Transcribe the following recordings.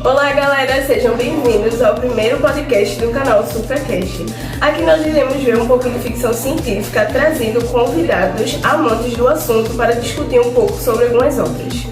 Olá galera, sejam bem-vindos ao primeiro podcast do canal SupraCast. Aqui nós iremos ver um pouco de ficção científica, trazendo convidados amantes do assunto para discutir um pouco sobre algumas obras.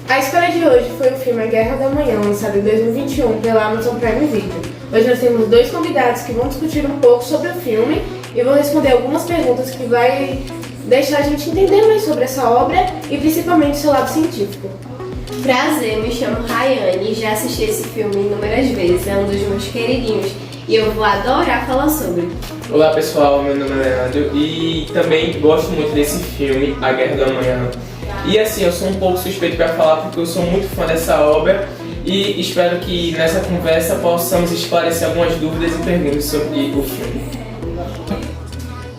A escolha de hoje foi o filme A Guerra da Manhã, lançado em 2021 pela Amazon Prime Video. Hoje nós temos dois convidados que vão discutir um pouco sobre o filme e vão responder algumas perguntas que vai deixar a gente entender mais sobre essa obra e principalmente o seu lado científico. Prazer, me chamo Rayane e já assisti esse filme inúmeras vezes, é um dos meus queridinhos e eu vou adorar falar sobre. Olá pessoal, meu nome é Leandro e também gosto muito desse filme, A Guerra da Manhã. E assim, eu sou um pouco suspeito para falar porque eu sou muito fã dessa obra e espero que nessa conversa possamos esclarecer algumas dúvidas e perguntas sobre o filme.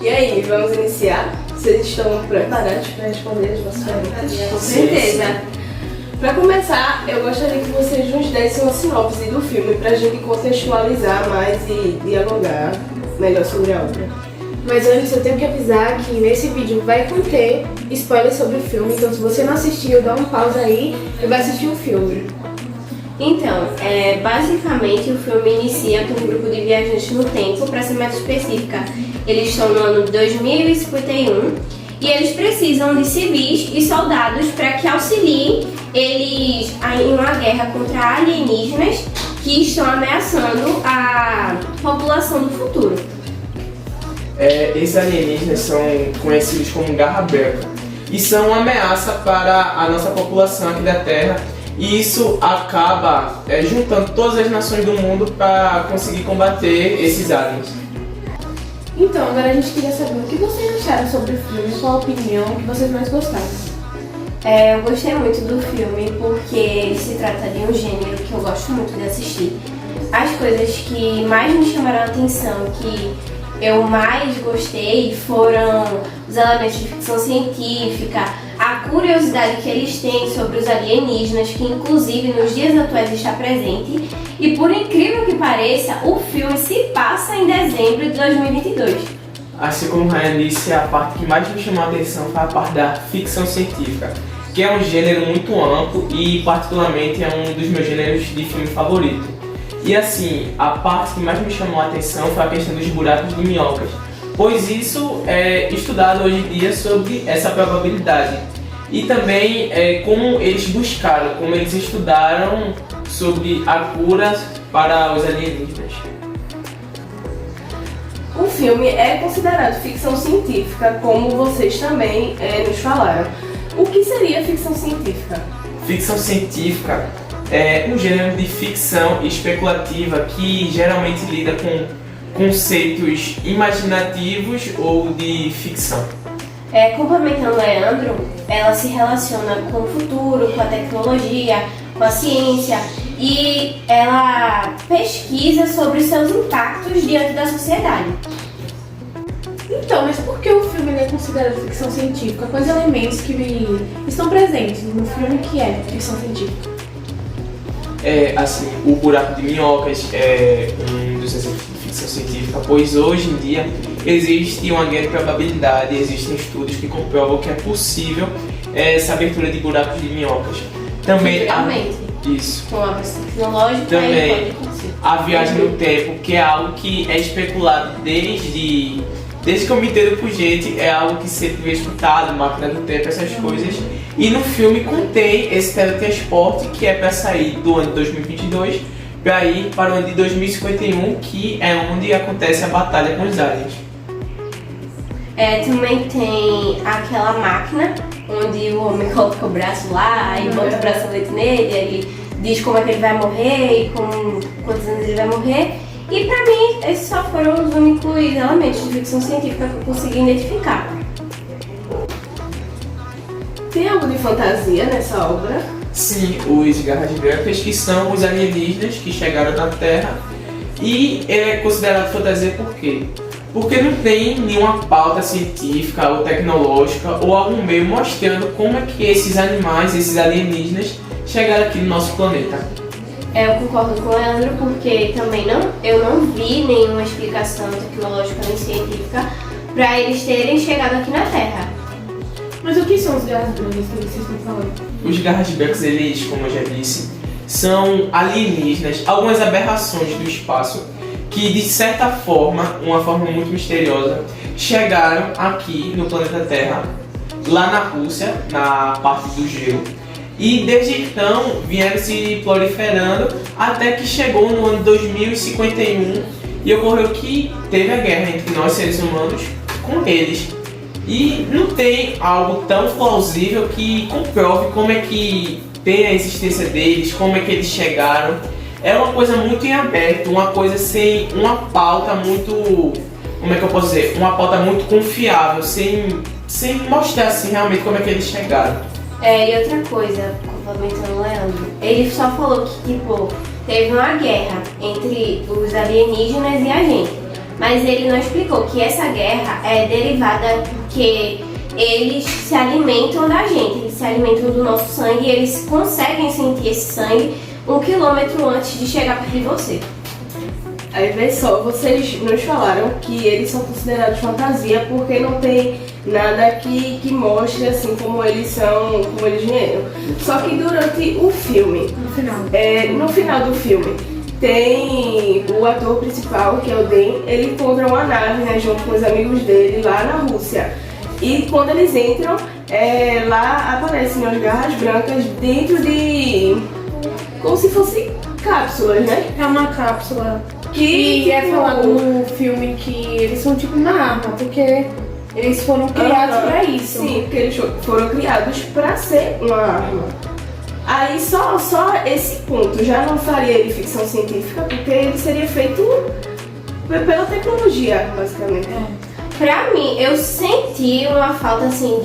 E aí, vamos iniciar? Vocês estão preparados para responder as vossas perguntas? Com certeza! Para começar, eu gostaria que vocês nos dessem uma sinopse do filme para a gente contextualizar mais e dialogar melhor sobre a obra. Mas antes eu tenho que avisar que nesse vídeo vai conter spoilers sobre o filme, então se você não assistiu, dá uma pausa aí e vai assistir o filme. Então, basicamente o filme inicia com um grupo de viajantes no tempo, para ser mais específica. Eles estão no ano 2051 e eles precisam de civis e soldados para que auxiliem eles em uma guerra contra alienígenas que estão ameaçando a população do futuro. Esses alienígenas são conhecidos como Garra Branca e são uma ameaça para a nossa população aqui da Terra, e isso acaba juntando todas as nações do mundo para conseguir combater esses aliens. Então, agora a gente queria saber o que vocês acharam sobre o filme, qual a opinião que vocês mais gostaram. Eu gostei muito do filme porque ele se trata de um gênero que eu gosto muito de assistir. As coisas que mais me chamaram a atenção, que eu mais gostei, foram os elementos de ficção científica, a curiosidade que eles têm sobre os alienígenas, que inclusive nos dias atuais está presente, e por incrível que pareça, o filme se passa em dezembro de 2022. Assim como a Ryan disse, a parte que mais me chamou a atenção foi a parte da ficção científica, que é um gênero muito amplo e particularmente é um dos meus gêneros de filme favorito. E assim, a parte que mais me chamou a atenção foi a questão dos buracos de minhocas, pois isso é estudado hoje em dia sobre essa probabilidade. E também como eles buscaram, como eles estudaram sobre a cura para os alienígenas. O filme é considerado ficção científica, como vocês também nos falaram. O que seria ficção científica? Ficção científica é um gênero de ficção especulativa que geralmente lida com conceitos imaginativos ou de ficção. Complementando Leandro, ela se relaciona com o futuro, com a tecnologia, com a ciência e ela pesquisa sobre seus impactos diante da sociedade. Então, mas por que o filme é considerado ficção científica? Quais elementos que estão presentes no filme que é ficção científica? Assim, o buraco de minhocas é um dos exemplos de ficção científica, pois hoje em dia existe uma grande probabilidade, existem estudos que comprovam que é possível essa abertura de buracos de minhocas. Também isso. Com a avanço tecnológico, também a viagem no tempo, que é algo que é especulado desde que eu me entendo por gente, é algo que sempre veio escutado, máquina do tempo, essas coisas. E no filme contém esse teletransporte que é para sair do ano de 2022 para ir para o ano de 2051, que é onde acontece a batalha com os aliens. Também tem aquela máquina onde o homem coloca o braço lá e bota o bracelete nele, ele diz como é que ele vai morrer e com quantos anos ele vai morrer. E pra mim, esses só foram os únicos elementos de ficção científica que eu consegui identificar. Tem algo de fantasia nessa obra? Sim, os Garras Brancas, que são os alienígenas que chegaram na Terra. E é considerado fantasia por quê? Porque não tem nenhuma pauta científica ou tecnológica ou algum meio mostrando como é que esses animais, esses alienígenas, chegaram aqui no nosso planeta. Eu concordo com o Leandro, porque também eu não vi nenhuma explicação tecnológica nem científica para eles terem chegado aqui na Terra. Mas o que são os garras brancas que vocês estão falando? Os garras brancas, eles, como eu já disse, são alienígenas, algumas aberrações do espaço que, de certa forma, uma forma muito misteriosa, chegaram aqui no planeta Terra, lá na Rússia, na parte do gelo, e desde então vieram se proliferando até que chegou no ano 2051 e ocorreu que teve a guerra entre nós, seres humanos, com eles. E não tem algo tão plausível que comprove como é que tem a existência deles, como é que eles chegaram. É uma coisa muito em aberto, uma coisa sem uma pauta muito, como é que eu posso dizer, uma pauta muito confiável, sem mostrar assim realmente como é que eles chegaram. E outra coisa, complementando o Leandro, ele só falou que, tipo, teve uma guerra entre os alienígenas e a gente. Mas ele não explicou que essa guerra é derivada porque eles se alimentam da gente, eles se alimentam do nosso sangue e eles conseguem sentir esse sangue 1 quilômetro antes de chegar perto de você. Aí vê só, vocês nos falaram que eles são considerados fantasia porque não tem nada que mostre assim como eles são, como eles vieram. Só que durante o filme, no final do filme, tem o ator principal, que é o Dan, ele encontra uma nave, né, junto com os amigos dele lá na Rússia. E quando eles entram, lá aparecem as garras brancas dentro de... como se fossem cápsulas, né? É uma cápsula Que é falado no filme que eles são tipo uma arma, porque eles foram criados pra isso. Sim, porque eles foram criados pra ser uma arma. Aí só esse ponto já não faria ele ficção científica, porque ele seria feito pela tecnologia, basicamente. Pra mim, eu senti uma falta assim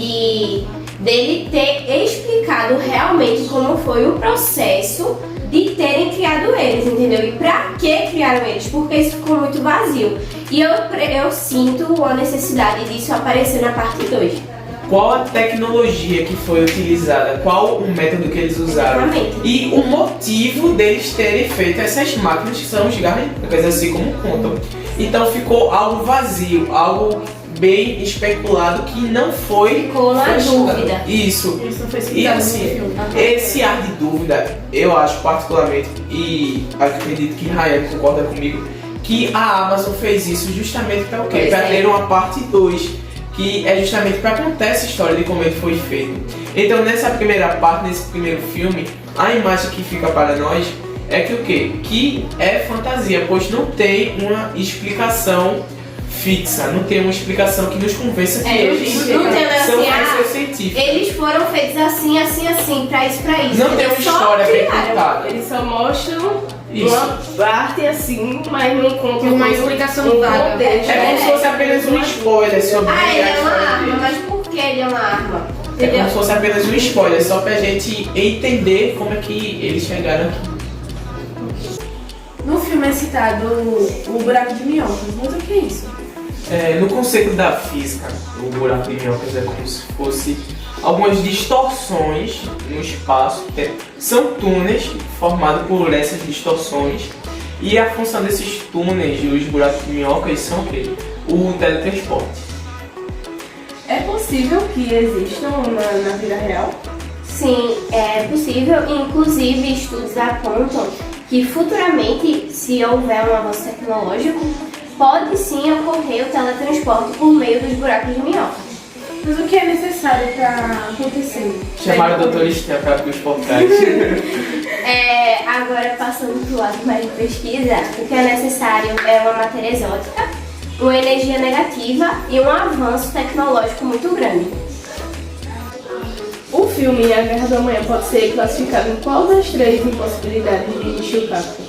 dele ter explicado realmente como foi o processo de terem criado eles, entendeu? E pra que criaram eles? Porque isso ficou muito vazio. E eu sinto a necessidade disso aparecer na parte 2. Qual a tecnologia que foi utilizada, qual o método que eles usaram Exatamente. e o motivo deles terem feito essas máquinas que são os garras brancas, assim como contam. Então ficou algo vazio, algo bem especulado que não foi... Ficou na dúvida. Isso. Isso não foi E explicado assim, no filme. esse ar de dúvida, eu acho particularmente, e acredito que Ryan concorda comigo, que a Amazon fez isso justamente para o quê? Para ter uma parte 2. Que é justamente para contar essa história de como ele foi feito. Então nessa primeira parte, nesse primeiro filme, a imagem que fica para nós é que o quê? Que é fantasia, pois não tem uma explicação fixa, não tem uma explicação que nos convença que eles não tem são assim, mais científicos. eles foram feitos assim, assim, assim, pra isso. Não tem uma Eles só história bem criaram. contada. Eles só mostram Isso. uma parte assim, mas não contam Uma todo explicação o vaga. contexto. É como se fosse apenas um spoiler sobre Ah, ele a é uma história arma, deles. mas por que ele é uma arma? É Entendeu? como se fosse apenas um spoiler, só pra gente entender como é que eles chegaram aqui. No filme é citado o buraco de minhocas, mas o que é isso? No conceito da física, o buraco de minhocas é como se fosse algumas distorções no espaço. São túneis formados por essas distorções. E a função desses túneis e os buracos de minhocas são o quê? O teletransporte. É possível que existam na vida real? Sim, é possível. Inclusive, estudos apontam que futuramente, se houver um avanço tecnológico, pode sim ocorrer o teletransporte por meio dos buracos de minhoca. Mas o que é necessário pra acontecer? Chamaram o Dr. Stan para abrir os portais. Agora, passando para o lado mais de pesquisa, o que é necessário é uma matéria exótica, uma energia negativa e um avanço tecnológico muito grande. O filme A Guerra do Amanhã pode ser classificado em qual das 3 impossibilidades de Michio Kaku?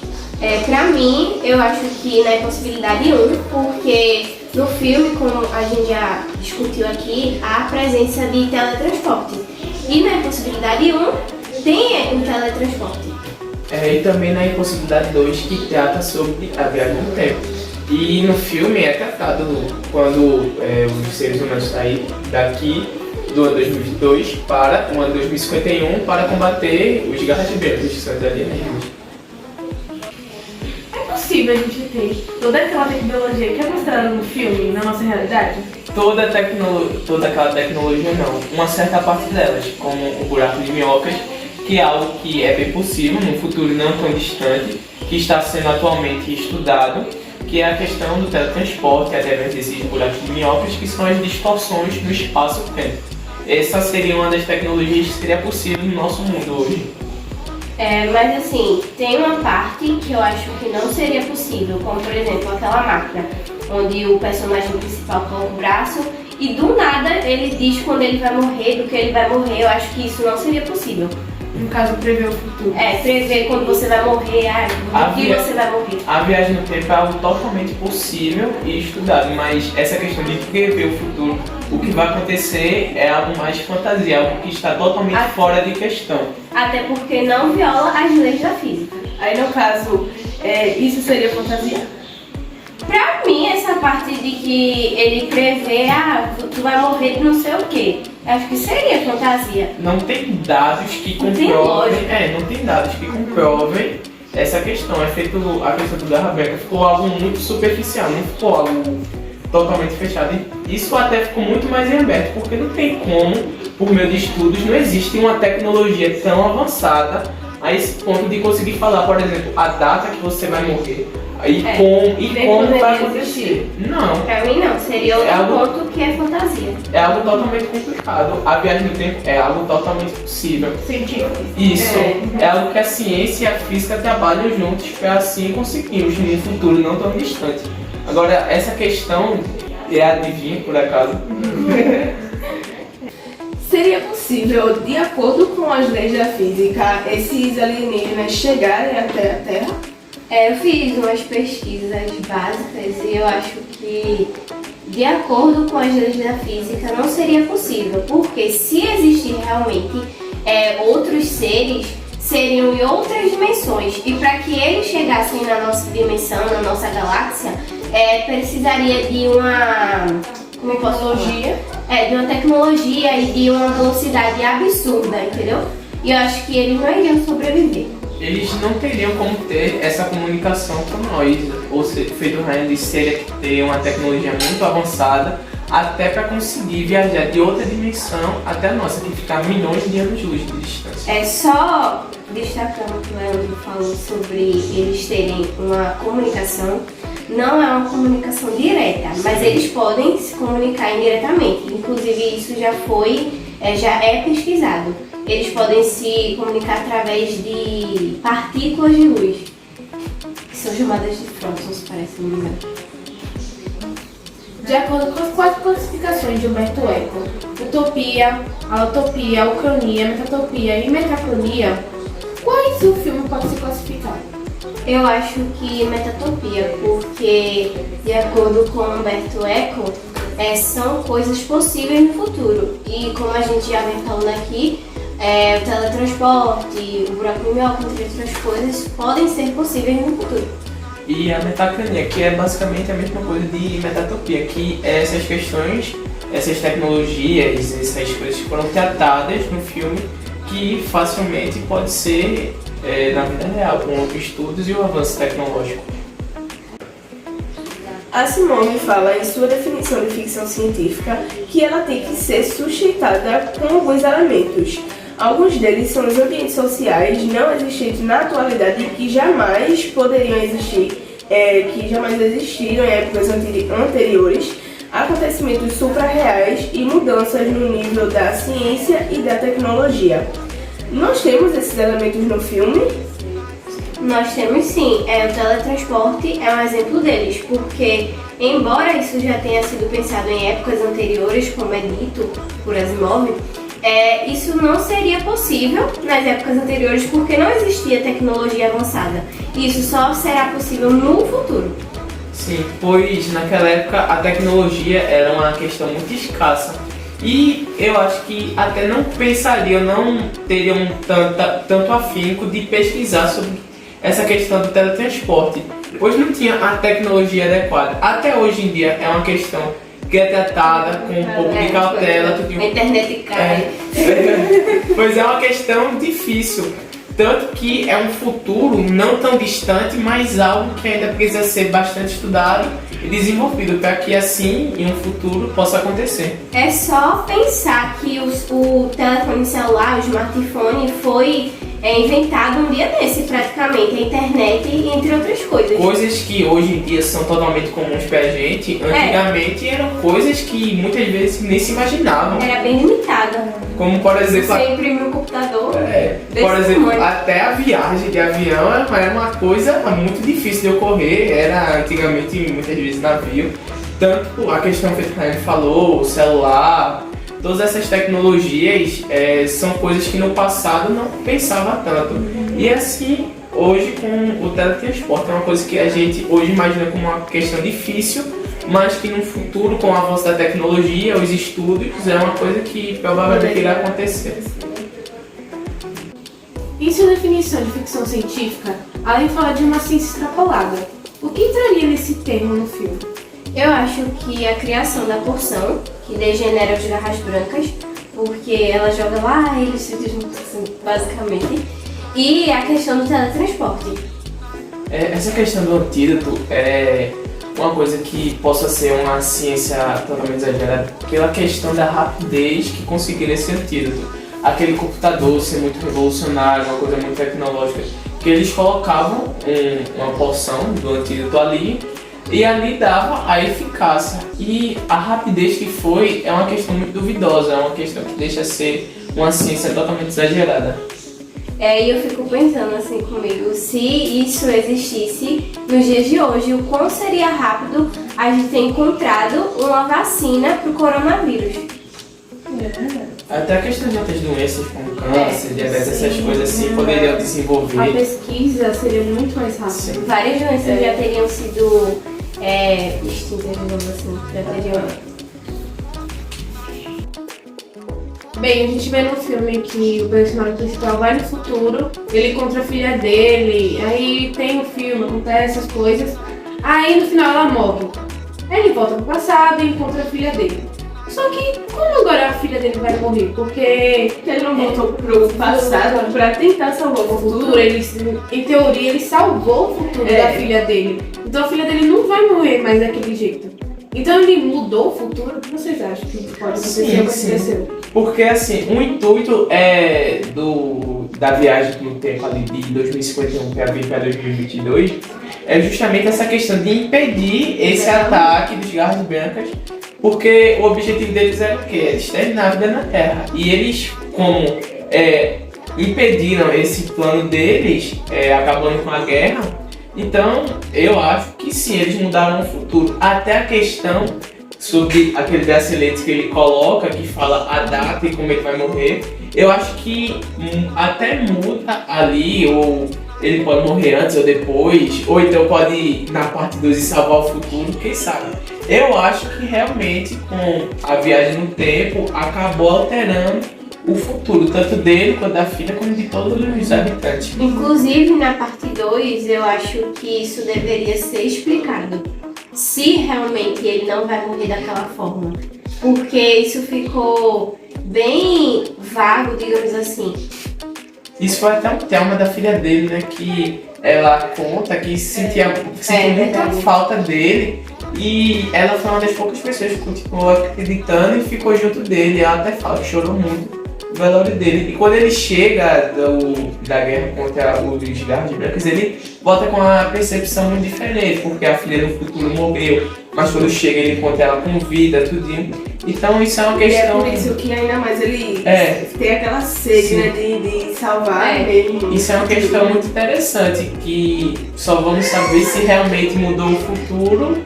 Pra mim, eu acho que na impossibilidade 1, porque no filme, como a gente já discutiu aqui, há a presença de teletransporte. E na impossibilidade 1, tem um teletransporte. E também na impossibilidade 2, que trata sobre a viagem no tempo. E no filme é tratado quando os seres humanos saem daqui do ano 2022 para o ano 2051 para combater os garras brancas, que são os alienígenas. possível a gente ter toda aquela tecnologia que é mostrada no filme, na nossa realidade? Toda aquela tecnologia não, uma certa parte delas, como o buraco de minhocas, que é algo que é bem possível num futuro não tão distante, que está sendo atualmente estudado, que é a questão do teletransporte através desses buracos de minhocas, que são as distorções no espaço-tempo. Essa seria uma das tecnologias que seria possível no nosso mundo hoje. Mas assim, tem uma parte que eu acho que não seria possível, como por exemplo aquela máquina, onde o personagem principal coloca o braço e do nada ele diz quando ele vai morrer, do que ele vai morrer. Eu acho que isso não seria possível. No caso, prever o futuro. Prever quando você vai morrer, do que você vai morrer. A viagem no tempo é algo totalmente possível e estudado, mas essa questão de prever o futuro, o que vai acontecer, é algo mais fantasia, algo que está totalmente fora de questão. Até porque não viola as leis da física. Aí no caso, isso seria fantasia? Pra mim, essa parte de que ele prevê, tu vai morrer de não sei o quê, acho que seria fantasia. Não tem dados que Não tem comprovem. lógica. Não tem dados que comprovem essa questão. É feito a questão do Garra Branca, ficou algo muito superficial, não ficou algo totalmente fechado. E isso até ficou muito mais em aberto, porque não tem como, por meio de estudos, não existe uma tecnologia tão avançada a esse ponto de conseguir falar, por exemplo, a data que você vai morrer. Como vai acontecer? Não. Pra mim não, seria outro algo- ponto que é fantasia. É algo totalmente complicado. A viagem no tempo é algo totalmente possível. Científico. Isso é algo que a ciência e a física trabalham juntos para assim conseguirmos num futuro não tão distante. Agora, essa questão é adivinha, por acaso? Seria possível, de acordo com as leis da física, esses alienígenas chegarem até a Terra? Eu fiz umas pesquisas básicas e eu acho que, de acordo com as leis da física, não seria possível, porque se existir realmente outros seres, seriam em outras dimensões, e para que eles chegassem na nossa dimensão, na nossa galáxia, precisaria de uma tecnologia, de uma tecnologia e de uma velocidade absurda, entendeu? E eu acho que eles não iriam sobreviver. Eles não teriam como ter essa comunicação com nós, ou seja, feito o Ryan disse, teria que ter uma tecnologia muito avançada até para conseguir viajar de outra dimensão até a nossa, que fica a milhões de anos-luz de distância. Só destacando o que o Leandro falou sobre eles terem uma comunicação, não é uma comunicação direta, mas eles podem se comunicar indiretamente. Inclusive isso já é pesquisado. Eles podem se comunicar através de partículas de luz, que são chamadas de fótons, parece, não me engano. De acordo com as 4 classificações de Humberto Eco, utopia, alotopia, ucronia, metatopia e metacronia, quais o filme pode se classificar? Eu acho que metatopia, porque, de acordo com Humberto Eco, são coisas possíveis no futuro. E como a gente já vem falando aqui, o teletransporte, o buraco de minhoca, entre outras coisas, podem ser possíveis no futuro. E a metacronia, que é basicamente a mesma coisa de metatopia, que essas questões, essas tecnologias, essas coisas foram tratadas no filme que facilmente pode ser na vida real, com estudos e o avanço tecnológico. A Simone fala em sua definição de ficção científica que ela tem que ser sustentada com alguns elementos. Alguns deles são os ambientes sociais não existentes na atualidade e que jamais poderiam existir, que jamais existiram em épocas anteriores, acontecimentos supra-reais e mudanças no nível da ciência e da tecnologia. Nós temos esses elementos no filme? Nós temos sim, o teletransporte é um exemplo deles, porque embora isso já tenha sido pensado em épocas anteriores, como é dito por Asimov, isso não seria possível nas épocas anteriores porque não existia tecnologia avançada. Isso só será possível no futuro. Sim, pois naquela época a tecnologia era uma questão muito escassa. E eu acho que até não pensariam, não teriam tanto afinco de pesquisar sobre essa questão do teletransporte, pois não tinha a tecnologia adequada. Até hoje em dia é uma questão que é tratada com um pouco de cautela. A internet cai. Pois é uma questão difícil, Tanto que é um futuro não tão distante, mas algo que ainda precisa ser bastante estudado e desenvolvido para que assim, em um futuro, possa acontecer. É só pensar que o telefone celular, o smartphone, foi inventado um dia desse, praticamente, a internet, entre outras coisas. Coisas que hoje em dia são totalmente comuns pra gente, antigamente eram coisas que muitas vezes nem se imaginavam. Era bem limitado. Como, por exemplo, Você imprimiu um computador. por exemplo, até a viagem de avião era uma coisa muito difícil de ocorrer, era antigamente muitas vezes navio. Tanto a questão que a gente falou, o celular, todas essas tecnologias são coisas que no passado não pensava tanto. E assim, hoje com o teletransporte é uma coisa que a gente hoje imagina como uma questão difícil, mas que no futuro, com o avanço da tecnologia, os estudos, é uma coisa que provavelmente irá acontecer. Em sua definição de ficção científica, além de falar de uma ciência extrapolada, o que entraria nesse termo no filme? Eu acho que a criação da porção, que degenera os garras brancas, porque ela joga lá e eles se desmontam, basicamente, e a questão do teletransporte. Essa questão do antídoto é uma coisa que possa ser uma ciência totalmente exagerada, pela questão da rapidez que conseguiria esse antídoto. Aquele computador ser muito revolucionário, uma coisa muito tecnológica, que eles colocavam uma porção do antídoto ali e ali dava a eficácia. E a rapidez que foi é uma questão muito duvidosa, é uma questão que deixa ser uma ciência totalmente exagerada. E eu fico pensando assim comigo, se isso existisse nos dias de hoje, o quão seria rápido a gente ter encontrado uma vacina para o coronavírus. Até a questão de outras doenças como câncer, diabetes, essas coisas assim, poderiam desenvolver. A pesquisa seria muito mais rápida. Sim. Várias doenças já teriam sido extintas, digamos assim, já teriam... Bem, a gente vê no filme que o personagem principal vai no futuro, ele encontra a filha dele, aí tem o filme, acontece essas coisas, aí no final ela morre. Aí ele volta pro passado e encontra a filha dele. Só que como agora a filha dele vai morrer? Porque Ele não voltou pro passado pra tentar salvar o o futuro. futuro, ele, em teoria, ele salvou o futuro da filha dele. Então a filha dele não vai morrer mais daquele jeito. Então ele mudou o futuro? O que vocês acham que pode acontecer ou aconteceu? Porque assim, o intuito da viagem no tempo ali de 2051 para vir para 2022 é justamente essa questão de impedir esse ataque dos garras brancas, porque o objetivo deles era o quê? Exterminar a vida na Terra. E eles, como impediram esse plano deles, acabando com a guerra, então eu acho que sim, eles mudaram o futuro. Até a questão sobre aquele bracelete que ele coloca, que fala a data e como ele vai morrer, eu acho que até muda ali, ou ele pode morrer antes ou depois, ou então pode ir na parte 2 e salvar o futuro, quem sabe. Eu acho que realmente com a viagem no tempo acabou alterando o futuro, tanto dele quanto da filha, como de todos os habitantes. Inclusive, na parte 2, eu acho que isso deveria ser explicado. Se realmente ele não vai morrer daquela forma. Porque isso ficou bem vago, digamos assim. Isso foi até um trauma da filha dele, né? Que ela conta que sentiu muita falta dele. E ela foi uma das poucas pessoas que continuou acreditando e ficou junto dele. Ela até fala que chorou muito o velório dele. E quando ele chega da guerra contra os garras brancas, ele volta com uma percepção muito diferente, porque a filha no futuro morreu, mas quando chega ele encontra ela com vida, tudinho. Então isso é uma questão... E é por isso que ainda mais ele tem aquela sede, Sim. né, de salvar mesmo. Isso é uma questão muito interessante, que só vamos saber se realmente mudou o futuro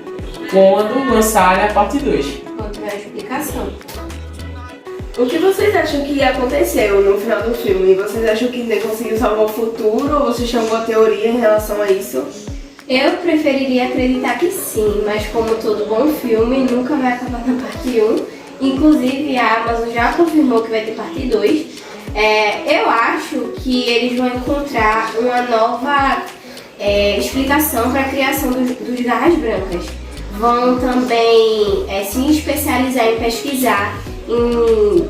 quando lançarem a parte 2. Quando tiver a explicação. O que vocês acham que aconteceu no final do filme? Vocês acham que ele conseguiu salvar o futuro ou vocês têm alguma teoria em relação a isso? Eu preferiria acreditar que sim, mas como todo bom filme, nunca vai acabar na parte 1. Inclusive, a Amazon já confirmou que vai ter parte 2. Eu acho que eles vão encontrar uma nova explicação para a criação dos garras brancas. Vão também se especializar em pesquisar em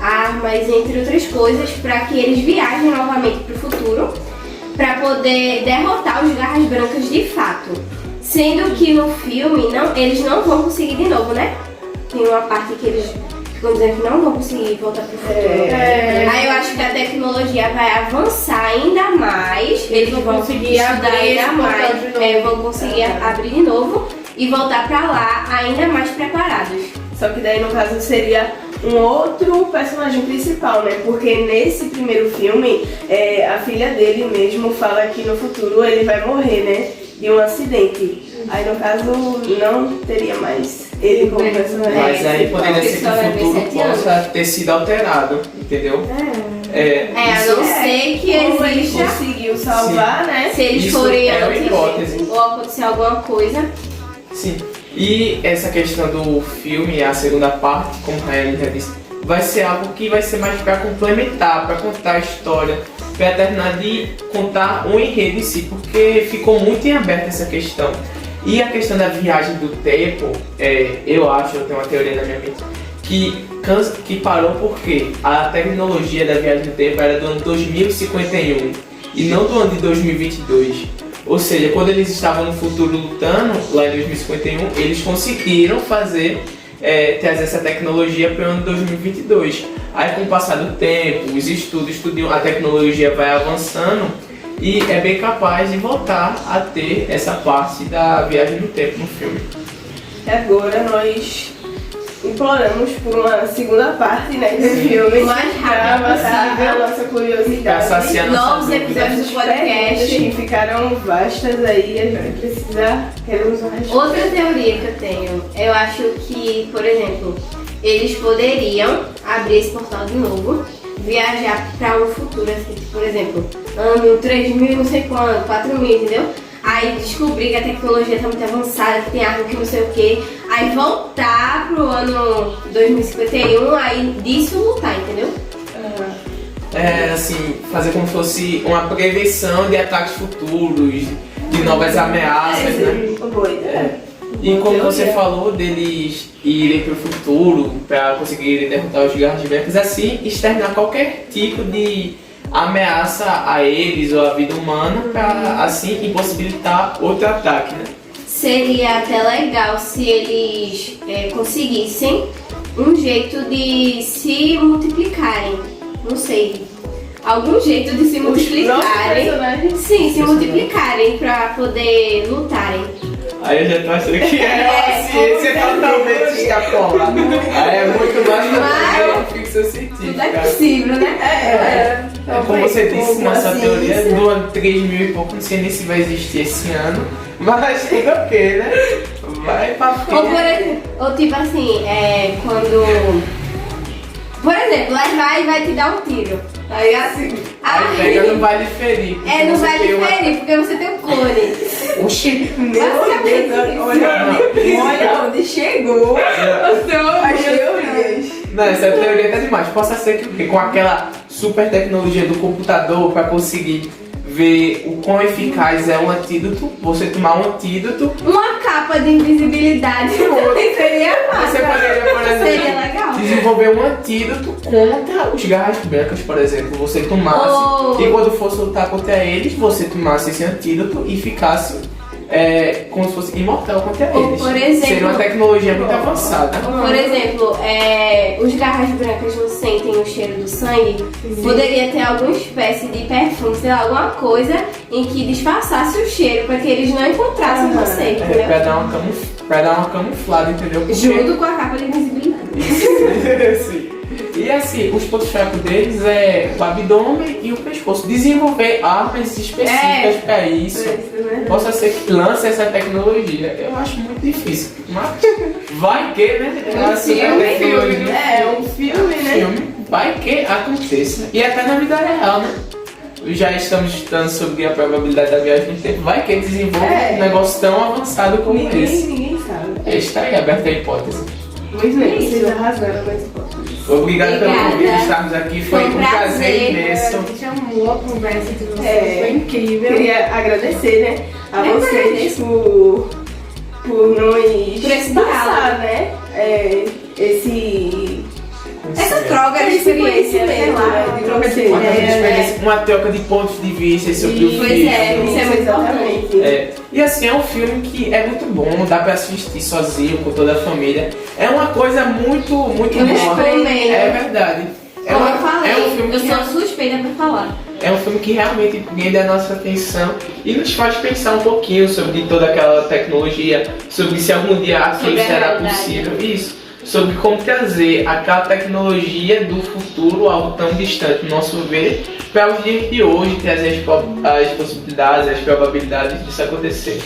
armas, entre outras coisas, para que eles viajem novamente para o futuro, para poder derrotar os Garras Brancas de fato. Sendo que no filme eles não vão conseguir de novo, né? Tem uma parte que eles ficam dizendo que não vão conseguir voltar pro futuro. Aí eu acho que a tecnologia vai avançar ainda mais. Eles vão conseguir estudar ainda mais. Vão conseguir abrir de novo e voltar pra lá ainda mais preparados. Só que daí no caso seria um outro personagem principal, né? Porque nesse primeiro filme, a filha dele mesmo fala que no futuro ele vai morrer, né? De um acidente. Aí no caso não teria mais ele como personagem. Mas aí poderia ser que o futuro possa ter sido alterado, entendeu? A não ser que como ele exista. conseguiu salvar, né? Se eles Isso forem é uma antes hipótese. ou acontecer alguma coisa. Sim. E essa questão do filme, a segunda parte, como a Raeli já disse, vai ser algo que vai ser mais para complementar, para contar a história, para terminar de contar um enredo em si, porque ficou muito em aberto essa questão. E a questão da viagem do tempo, eu tenho uma teoria na minha mente, que parou porque a tecnologia da viagem do tempo era do ano 2051 e não do ano de 2022. Ou seja, quando eles estavam no futuro lutando, lá em 2051, eles conseguiram trazer essa tecnologia para o ano 2022. Aí com o passar do tempo, os estudos, a tecnologia vai avançando e é bem capaz de voltar a ter essa parte da viagem no tempo no filme. E agora nós imploramos por uma segunda parte, né, do filme. O mais rápido possível. A nossa curiosidade. Pra saciar nossa Novos dúvida. episódios do Perguntas podcast. que ficaram vastas aí, a gente queremos uma resposta. Outra teoria que eu tenho, eu acho que, por exemplo, eles poderiam abrir esse portal de novo, viajar para um futuro, assim, por exemplo, ano 3000 não sei quanto, 4000, entendeu? Aí descobrir que a tecnologia tá muito avançada, que tem arma que não sei o que, aí voltar pro ano 2051, aí disso lutar, entendeu? Assim, fazer como se fosse uma prevenção de ataques futuros, de novas ameaças, né? Boa ideia. E como você falou deles irem para o futuro para conseguirem derrotar os Garras Brancas, assim externar qualquer tipo de ameaça a eles ou à vida humana para assim impossibilitar outro ataque, né? Seria até legal se eles conseguissem um jeito de se multiplicarem, não sei, algum jeito de se multiplicarem. Personagens. Sim, se multiplicarem pra poder lutarem. Aí eu já tô achando que a ciência totalmente extrapolada. Aí é muito mais uma ficção científica. Tudo é possível, né? Como você disse Como na sua assim, teoria, isso? do ano 3000 e pouco, não sei nem se vai existir esse ano, mas tudo ok, né? Vai pra frente. Ou tipo assim, quando... Por exemplo, lá vai te dar um tiro, tá ligado? Aí pega no Vale Ferir. Não vai lhe ferir, porque você tem um clone. Oxi! Meu Deus, olha onde chegou as teorias. Não, essa teoria tá demais. Possa ser que com aquela super tecnologia do computador para conseguir ver o quão eficaz é um antídoto, você tomar um antídoto. Uma capa de invisibilidade também seria massa. Você poderia, por exemplo, Seria legal. desenvolver um antídoto contra os Garras Brancas, por exemplo. Você tomasse e quando fosse lutar contra eles, você tomasse esse antídoto e ficasse como se fosse imortal contra Ou, eles. por exemplo, seria uma tecnologia muito avançada. Por exemplo, os Garras Brancas não sentem o cheiro do sangue. Poderia ter alguma espécie de perfume, sei lá, alguma coisa em que disfarçasse o cheiro para que eles não encontrassem você, entendeu? Pra dar uma camuflada, entendeu? Porque- Junto com a capa de invisibilidade. Sim. E assim, os pontos fracos deles é o abdômen e o pescoço. Desenvolver armas específicas para isso. Possa ser que lance essa tecnologia. Eu acho muito difícil. Mas vai que, né? Um filme, né? Vai que aconteça. E até na vida real, né? Já estamos estudando sobre a probabilidade da viagem no tempo. Vai que desenvolva um negócio tão avançado como esse. Ninguém sabe. Está aí aberta a hipótese. Muito bem, vocês arrasaram nas hipóteses. Obrigado pelo Obrigada. convite de estarmos aqui. Foi Foi um um prazer prazer. imenso. A gente amou a conversa de vocês, foi incrível. Queria agradecer, né, a Eu vocês agradeço. por nos Por esse passar, diálogo. né, essa troca de experiência, sei lá. Troca de Uma troca de ideia. experiência, uma troca de pontos de vista sobre o Pois filme. é, isso é muito importante. E assim, é um filme que é muito bom, dá pra assistir sozinho, com toda a família. É uma coisa muito Eu boa. recomendo. É verdade. Como eu falei, é um filme eu que sou suspeita pra falar. É um filme que realmente prende a nossa atenção e nos faz pensar um pouquinho sobre toda aquela tecnologia, sobre se algum dia aquilo Sobre a será realidade. possível. Isso. Sobre como trazer aquela tecnologia do futuro, algo tão distante no nosso ver, para os dias de hoje, trazer as possibilidades, as probabilidades disso acontecer.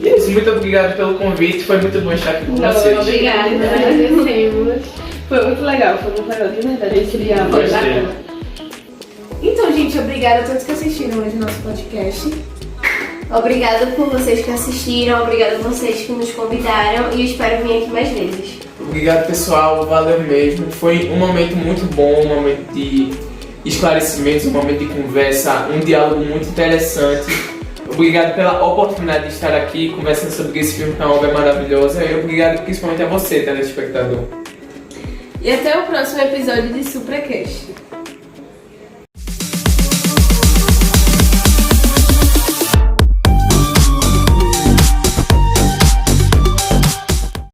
E é isso, muito obrigado pelo convite, foi muito bom estar aqui com Não, vocês. Obrigada. Agradecemos. Foi muito legal, de verdade. A gente queria Gostei. Então, gente, obrigada a todos que assistiram hoje o nosso podcast. Obrigada por vocês que assistiram, obrigada a vocês que nos convidaram e eu espero vir aqui mais vezes. Obrigado, pessoal, valeu mesmo. Foi um momento muito bom, um momento de esclarecimentos, um momento de conversa, um diálogo muito interessante. Obrigado pela oportunidade de estar aqui conversando sobre esse filme que é uma obra maravilhosa e obrigado principalmente a você, telespectador. E até o próximo episódio de Supracast.